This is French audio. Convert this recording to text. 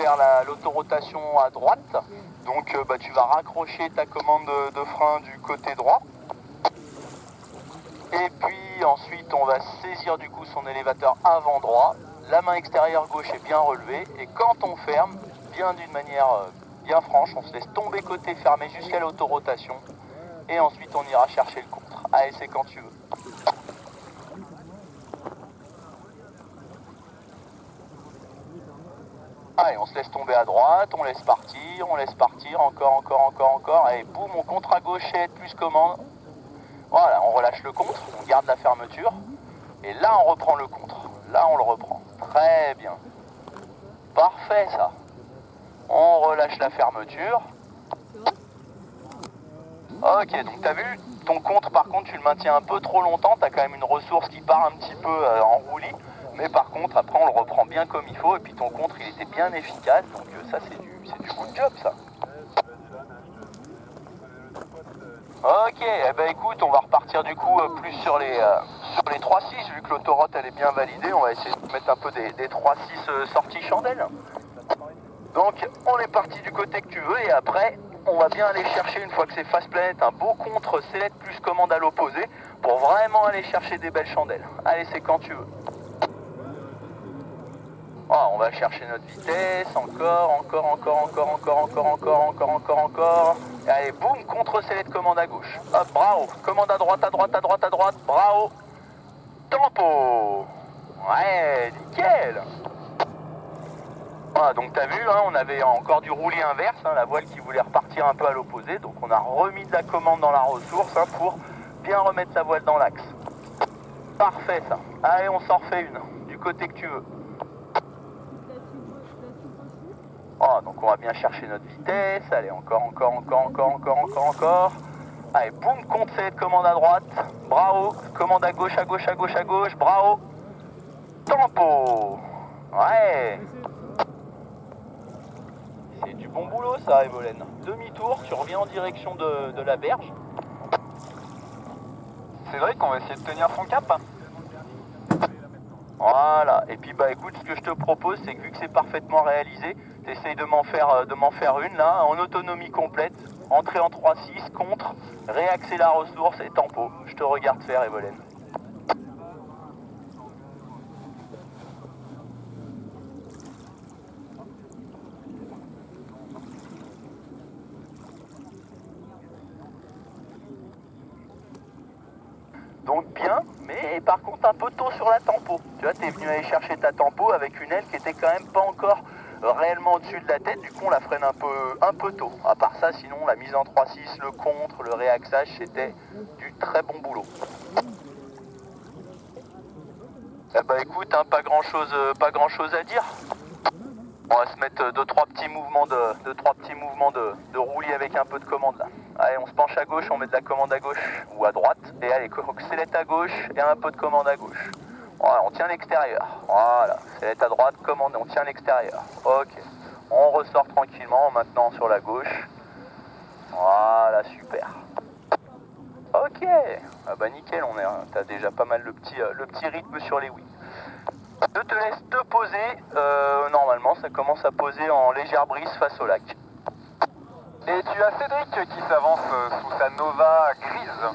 faire l'autorotation à droite. Donc tu vas raccrocher ta commande de frein du côté droit. Et puis ensuite on va saisir du coup son élévateur avant droit. La main extérieure gauche est bien relevée. Et quand on ferme, bien d'une manière bien franche, on se laisse tomber côté fermé jusqu'à l'autorotation. Et ensuite on ira chercher le contre. Allez, c'est quand tu veux. Allez, on se laisse tomber à droite, on laisse partir, encore. Allez, boum, on contre à gauchette, plus commande. Voilà, on relâche le contre, on garde la fermeture. Et là, on reprend le contre. Là, on le reprend. Très bien. Parfait, ça. On relâche la fermeture. Ok, donc t'as vu, ton contre, par contre, tu le maintiens un peu trop longtemps. T'as quand même une ressource qui part un petit peu en roulis. Mais par contre, après, on le reprend bien comme il faut. Et puis ton contre, il était bien efficace. Donc ça, c'est du good job, ça. Ok, eh ben écoute, on va repartir du coup plus sur les 3.6, vu que l'autoroute elle est bien validée, on va essayer de mettre un peu des 3.6 sorties chandelles. Donc on est parti du côté que tu veux et après on va bien aller chercher, une fois que c'est Fast Planet, un beau contre select plus commande à l'opposé pour vraiment aller chercher des belles chandelles. Allez, c'est quand tu veux. Oh, on va chercher notre vitesse, encore. Et allez, boum, contre-select commande à gauche. Hop, bravo. Commande à droite, bravo. Tempo. Ouais, nickel. Voilà, donc t'as vu, hein, on avait encore du roulis inverse, hein, la voile qui voulait repartir un peu à l'opposé. Donc on a remis de la commande dans la ressource hein, pour bien remettre la voile dans l'axe. Parfait ça. Allez, on s'en refait une, du côté que tu veux. Oh, donc on va bien chercher notre vitesse. Allez, encore. Allez, boum, compte cette commande à droite. Bravo. Commande à gauche. Bravo. Tempo. Ouais. C'est du bon boulot ça, Evolène. Demi-tour, tu reviens en direction de la berge. C'est vrai qu'on va essayer de tenir son cap. Voilà, et puis bah écoute, ce que je te propose, c'est que vu que c'est parfaitement réalisé, tu essayes de m'en faire une là, en autonomie complète, entrée en 3.6, contre, réaxer la ressource et tempo. Je te regarde faire, Evolène. Donc bien, mais par contre un peu tôt sur la tempo. Tu vois, t'es venu aller chercher ta tempo avec une aile qui était quand même pas encore réellement au-dessus de la tête, du coup on la freine un peu tôt. À part ça, sinon la mise en 3.6, le contre, le réaxage, c'était du très bon boulot. Eh bah écoute, hein, pas grand chose à dire. On va se mettre deux trois petits mouvements de roulis avec un peu de commande là. Allez, on se penche à gauche, on met de la commande à gauche ou à droite. Et allez, sellette à gauche et un peu de commande à gauche. Voilà, on tient l'extérieur. Voilà, sellette à droite, commande, on tient l'extérieur. Ok. On ressort tranquillement maintenant sur la gauche. Voilà, super. Ok. Ah bah nickel, t'as déjà pas mal le petit rythme sur les wheels. Je te laisse te poser, normalement ça commence à poser en légère brise face au lac. Et tu as Cédric qui s'avance sous sa Nova grise.